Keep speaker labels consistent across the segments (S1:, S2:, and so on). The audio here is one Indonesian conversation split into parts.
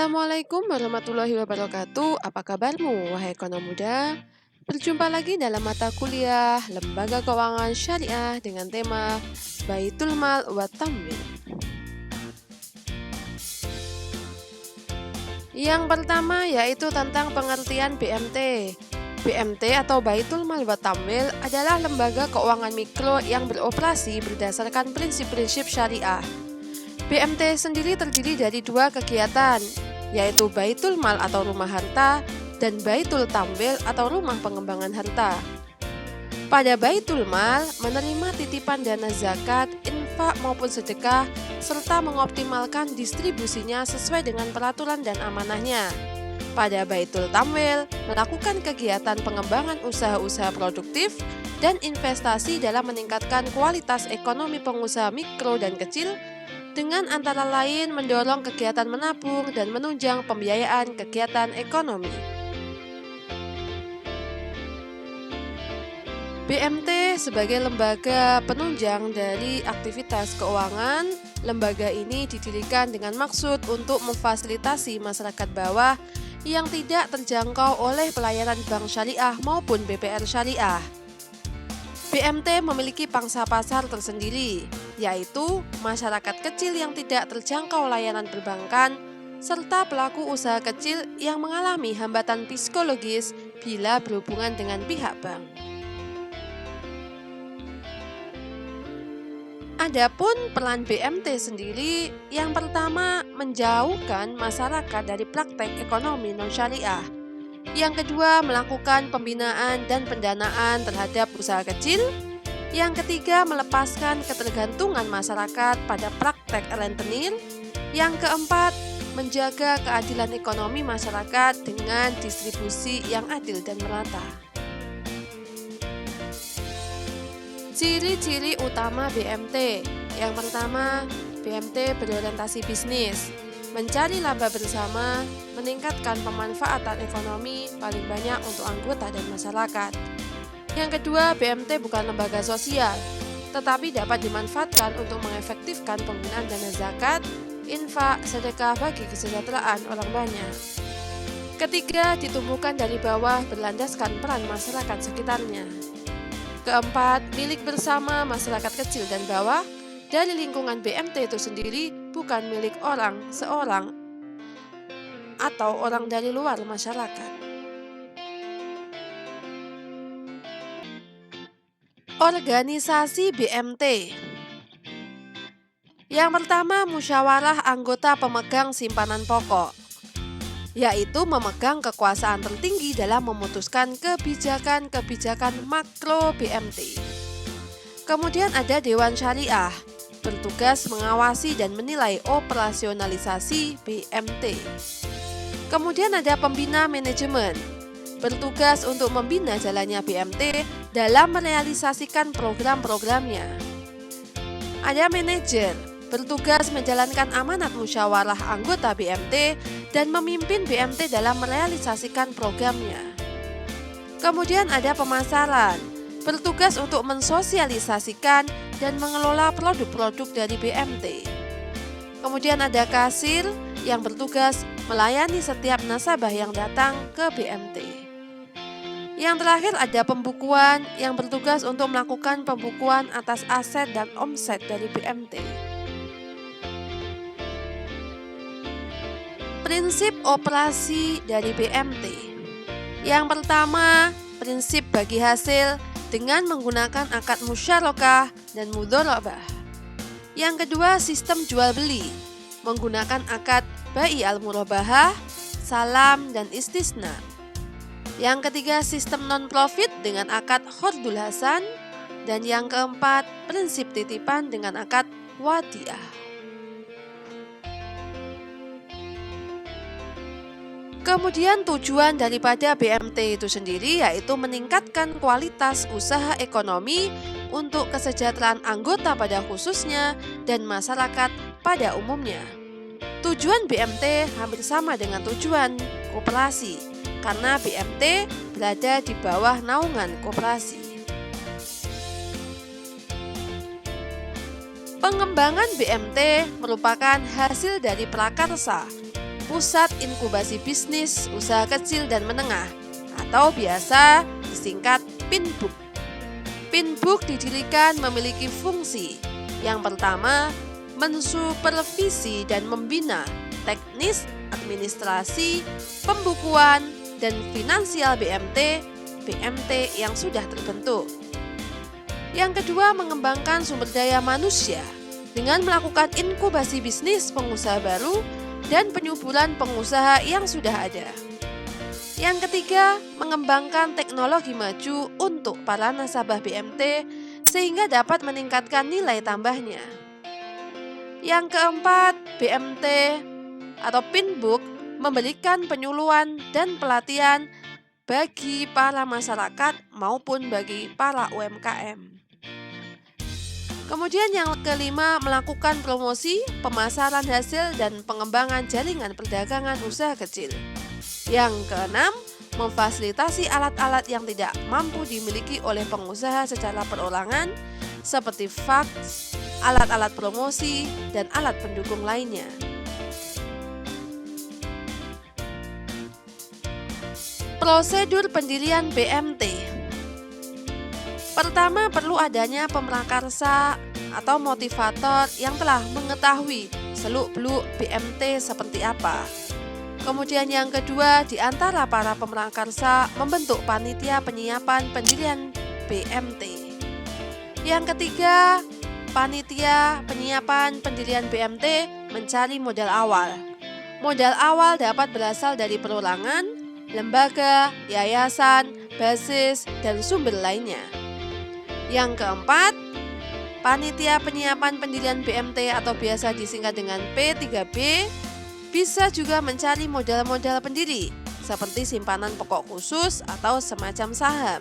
S1: Assalamualaikum warahmatullahi wabarakatuh. Apa kabarmu, wahai kaum muda? Berjumpa lagi dalam mata kuliah Lembaga Keuangan Syariah dengan tema Baitul Mal wa Tamwil. Yang pertama yaitu tentang pengertian BMT. BMT atau Baitul Mal wa Tamwil adalah lembaga keuangan mikro yang beroperasi berdasarkan prinsip-prinsip syariah. BMT sendiri terdiri dari dua kegiatan, yaitu Baitul Mal atau rumah harta dan Baitul Tamwil atau rumah pengembangan harta. Pada Baitul Mal, menerima titipan dana zakat, infak maupun sedekah, serta mengoptimalkan distribusinya sesuai dengan peraturan dan amanahnya. Pada Baitul Tamwil, melakukan kegiatan pengembangan usaha-usaha produktif dan investasi dalam meningkatkan kualitas ekonomi pengusaha mikro dan kecil, dengan antara lain mendorong kegiatan menabung dan menunjang pembiayaan kegiatan ekonomi. BMT sebagai lembaga penunjang dari aktivitas keuangan, lembaga ini didirikan dengan maksud untuk memfasilitasi masyarakat bawah yang tidak terjangkau oleh pelayanan bank syariah maupun BPR syariah. BMT memiliki pangsa pasar tersendiri, yaitu masyarakat kecil yang tidak terjangkau layanan perbankan, serta pelaku usaha kecil yang mengalami hambatan psikologis bila berhubungan dengan pihak bank. Adapun peran BMT sendiri, yang pertama menjauhkan masyarakat dari praktek ekonomi non-syariah. Yang kedua, melakukan pembinaan dan pendanaan terhadap usaha kecil. Yang ketiga, melepaskan ketergantungan masyarakat pada praktek rentenir. Yang keempat, menjaga keadilan ekonomi masyarakat dengan distribusi yang adil dan merata. Ciri-ciri utama BMT. Yang pertama, BMT berorientasi bisnis, mencari laba bersama, meningkatkan pemanfaatan ekonomi paling banyak untuk anggota dan masyarakat. Yang kedua, BMT bukan lembaga sosial, tetapi dapat dimanfaatkan untuk mengefektifkan penggunaan dana zakat, infak, sedekah bagi kesejahteraan orang banyak. Ketiga, ditumbuhkan dari bawah berlandaskan peran masyarakat sekitarnya. Keempat, milik bersama masyarakat kecil dan bawah dari lingkungan BMT itu sendiri, bukan milik orang seorang atau orang dari luar masyarakat. Organisasi BMT. Yang pertama, musyawarah anggota pemegang simpanan pokok, yaitu memegang kekuasaan tertinggi dalam memutuskan kebijakan-kebijakan makro BMT. Kemudian ada Dewan Syariah, bertugas mengawasi dan menilai operasionalisasi BMT. Kemudian ada pembina manajemen, bertugas untuk membina jalannya BMT dalam merealisasikan program-programnya. Ada manajer, bertugas menjalankan amanat musyawarah anggota BMT dan memimpin BMT dalam merealisasikan programnya. Kemudian ada pemasaran, bertugas untuk mensosialisasikan dan mengelola produk-produk dari BMT. Kemudian ada kasir yang bertugas melayani setiap nasabah yang datang ke BMT. Yang terakhir ada pembukuan yang bertugas untuk melakukan pembukuan atas aset dan omset dari BMT. Prinsip operasi dari BMT. Yang pertama, prinsip bagi hasil dengan menggunakan akad musyarakah dan mudharabah. Yang kedua, sistem jual beli menggunakan akad bai al-murabahah, salam dan istisna. Yang ketiga, sistem non-profit dengan akad khordul hasan. Dan yang keempat, prinsip titipan dengan akad wadiah. Kemudian tujuan daripada BMT itu sendiri yaitu meningkatkan kualitas usaha ekonomi untuk kesejahteraan anggota pada khususnya dan masyarakat pada umumnya. Tujuan BMT hampir sama dengan tujuan koperasi, karena BMT berada di bawah naungan koperasi. Pengembangan BMT merupakan hasil dari prakarsa Pusat Inkubasi Bisnis Usaha Kecil dan Menengah atau biasa disingkat Pinbook. Pinbook didirikan memiliki fungsi yang pertama, mensupervisi dan membina teknis, administrasi, pembukuan, dan finansial BMT yang sudah terbentuk. Yang kedua, mengembangkan sumber daya manusia dengan melakukan inkubasi bisnis pengusaha baru dan penyuburan pengusaha yang sudah ada. Yang ketiga, mengembangkan teknologi maju untuk para nasabah BMT sehingga dapat meningkatkan nilai tambahnya. Yang keempat, BMT atau Pinbook memberikan penyuluhan dan pelatihan bagi para masyarakat maupun bagi para UMKM. Kemudian yang kelima, melakukan promosi, pemasaran hasil, dan pengembangan jaringan perdagangan usaha kecil. Yang keenam, memfasilitasi alat-alat yang tidak mampu dimiliki oleh pengusaha secara perorangan seperti fax, alat-alat promosi, dan alat pendukung lainnya. Prosedur pendirian BMT. Pertama, perlu adanya pemrakarsa atau motivator yang telah mengetahui seluk-beluk BMT seperti apa. Kemudian yang kedua, di antara para pemrakarsa membentuk panitia penyiapan pendirian BMT. Yang ketiga, panitia penyiapan pendirian BMT mencari modal awal. Modal awal dapat berasal dari perorangan, lembaga, yayasan, basis, dan sumber lainnya. Yang keempat, panitia penyiapan pendirian BMT atau biasa disingkat dengan P3B bisa juga mencari modal-modal pendiri seperti simpanan pokok khusus atau semacam saham.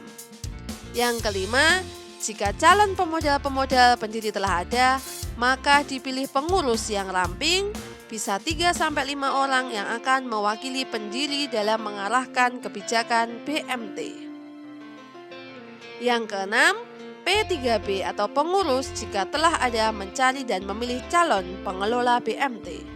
S1: Yang kelima, jika calon pemodal-pemodal pendiri telah ada, maka dipilih pengurus yang ramping, bisa 3-5 orang yang akan mewakili pendiri dalam mengarahkan kebijakan BMT. Yang keenam, P3B atau pengurus jika telah ada mencari dan memilih calon pengelola BMT.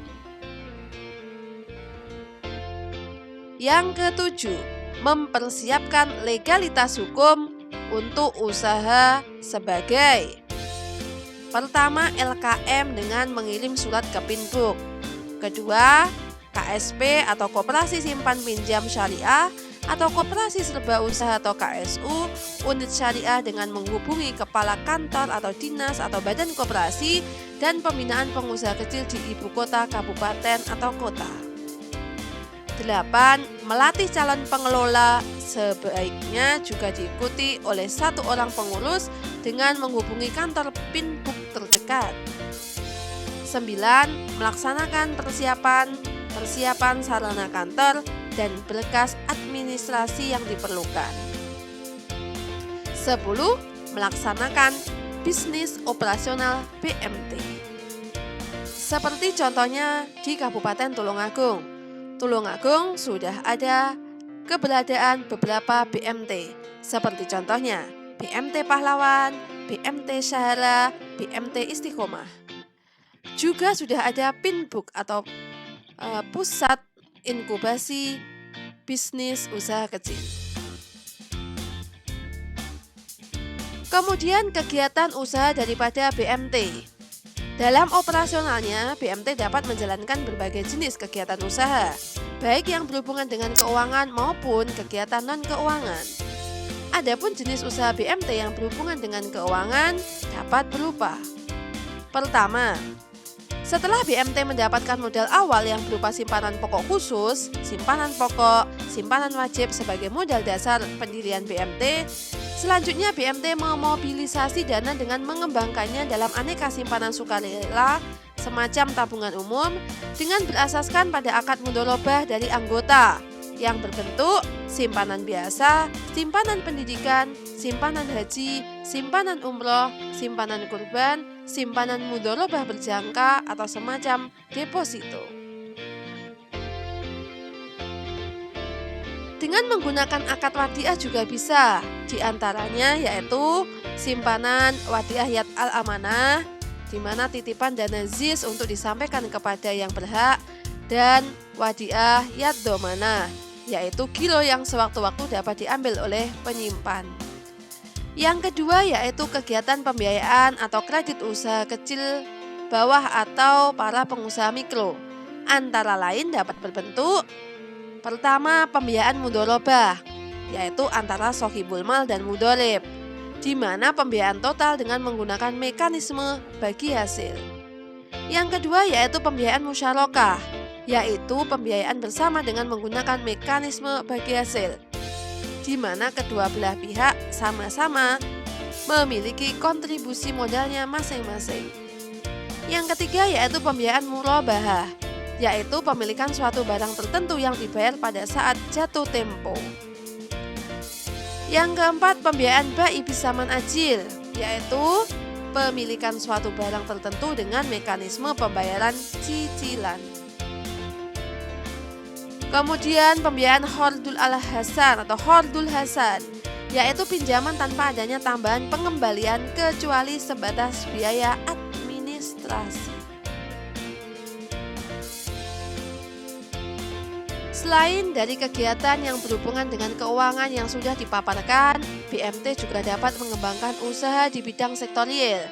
S1: Yang ketujuh, mempersiapkan legalitas hukum untuk usaha sebagai pertama, LKM dengan mengirim surat ke Pinbook. Kedua, KSP atau Koperasi Simpan Pinjam Syariah atau Koperasi Serba Usaha atau KSU, unit syariah dengan menghubungi kepala kantor atau dinas atau badan koperasi dan pembinaan pengusaha kecil di ibu kota, kabupaten atau kota. 8. Melatih calon pengelola sebaiknya juga diikuti oleh 1 orang pengurus dengan menghubungi kantor Pinbook terdekat. 9. Melaksanakan persiapan sarana kantor dan berkas administrasi yang diperlukan. 10. Melaksanakan bisnis operasional BMT. Seperti contohnya di Kabupaten Tulungagung. Tulungagung sudah ada keberadaan beberapa BMT, seperti contohnya BMT Pahlawan, BMT Syahara, BMT Istiqomah. Juga sudah ada Pinbook atau Pusat Inkubasi Bisnis Usaha Kecil. Kemudian kegiatan usaha daripada BMT. Dalam operasionalnya, BMT dapat menjalankan berbagai jenis kegiatan usaha, baik yang berhubungan dengan keuangan maupun kegiatan non-keuangan. Adapun jenis usaha BMT yang berhubungan dengan keuangan dapat berupa: pertama, setelah BMT mendapatkan modal awal yang berupa simpanan pokok khusus, simpanan pokok, simpanan wajib sebagai modal dasar pendirian BMT, selanjutnya BMT memobilisasi dana dengan mengembangkannya dalam aneka simpanan sukarela semacam tabungan umum dengan berasaskan pada akad mudharabah dari anggota yang berbentuk simpanan biasa, simpanan pendidikan, simpanan haji, simpanan umroh, simpanan kurban, simpanan mudharabah berjangka atau semacam deposito. Dengan menggunakan akad wadiah juga bisa, diantaranya yaitu simpanan wadiah yad al-amanah, di mana titipan dana ZIS untuk disampaikan kepada yang berhak, dan wadiah yaddomana, yaitu giro yang sewaktu-waktu dapat diambil oleh penyimpan. Yang kedua yaitu kegiatan pembiayaan atau kredit usaha kecil, bawah atau para pengusaha mikro. Antara lain dapat berbentuk pertama pembiayaan mudorobah, yaitu antara sohibul mal dan mudorib, di mana pembiayaan total dengan menggunakan mekanisme bagi hasil. Yang kedua yaitu pembiayaan musyarakah, yaitu pembiayaan bersama dengan menggunakan mekanisme bagi hasil, di mana kedua belah pihak sama-sama memiliki kontribusi modalnya masing-masing. Yang ketiga yaitu pembiayaan murabahah, yaitu pemilikan suatu barang tertentu yang dibayar pada saat jatuh tempo. Yang keempat pembiayaan bai bisaman ajil, yaitu pemilikan suatu barang tertentu dengan mekanisme pembayaran cicilan. Kemudian pembiayaan hordul al-hasan atau hordul hasan, yaitu pinjaman tanpa adanya tambahan pengembalian kecuali sebatas biaya administrasi. Selain dari kegiatan yang berhubungan dengan keuangan yang sudah dipaparkan, BMT juga dapat mengembangkan usaha di bidang sektorial,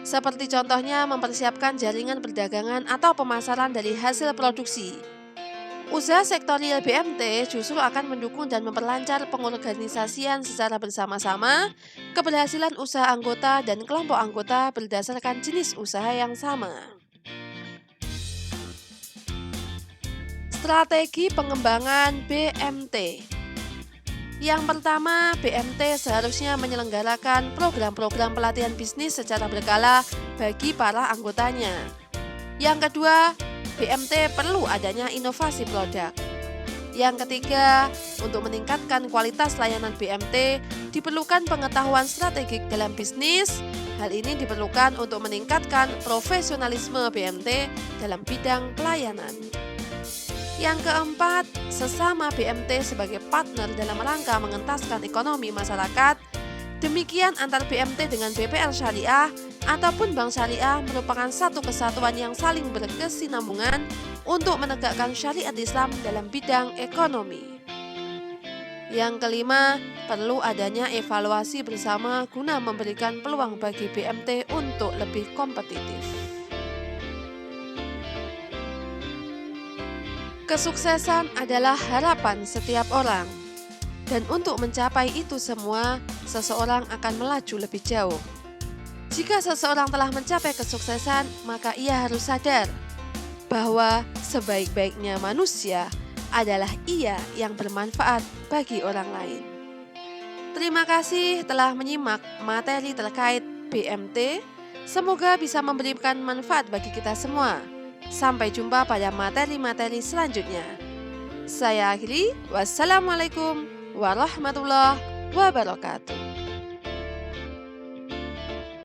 S1: seperti contohnya mempersiapkan jaringan perdagangan atau pemasaran dari hasil produksi. Usaha sektorial BMT justru akan mendukung dan memperlancar pengorganisasian secara bersama-sama keberhasilan usaha anggota dan kelompok anggota berdasarkan jenis usaha yang sama. Strategi pengembangan BMT. Yang pertama, BMT seharusnya menyelenggarakan program-program pelatihan bisnis secara berkala bagi para anggotanya. Yang kedua, BMT perlu adanya inovasi produk. Yang ketiga, untuk meningkatkan kualitas layanan BMT, diperlukan pengetahuan strategik dalam bisnis. Hal ini diperlukan untuk meningkatkan profesionalisme BMT dalam bidang pelayanan. Yang keempat, sesama BMT sebagai partner dalam rangka mengentaskan ekonomi masyarakat. Demikian antar BMT dengan BPR Syariah ataupun Bank Syariah merupakan satu kesatuan yang saling berkesinambungan untuk menegakkan syariat Islam dalam bidang ekonomi. Yang kelima, perlu adanya evaluasi bersama guna memberikan peluang bagi BMT untuk lebih kompetitif. Kesuksesan adalah harapan setiap orang, dan untuk mencapai itu semua, seseorang akan melaju lebih jauh. Jika seseorang telah mencapai kesuksesan, maka ia harus sadar bahwa sebaik-baiknya manusia adalah ia yang bermanfaat bagi orang lain. Terima kasih telah menyimak materi terkait BMT. Semoga bisa memberikan manfaat bagi kita semua. Sampai jumpa pada materi-materi selanjutnya. Saya akhiri. Wassalamualaikum warahmatullahi wabarakatuh.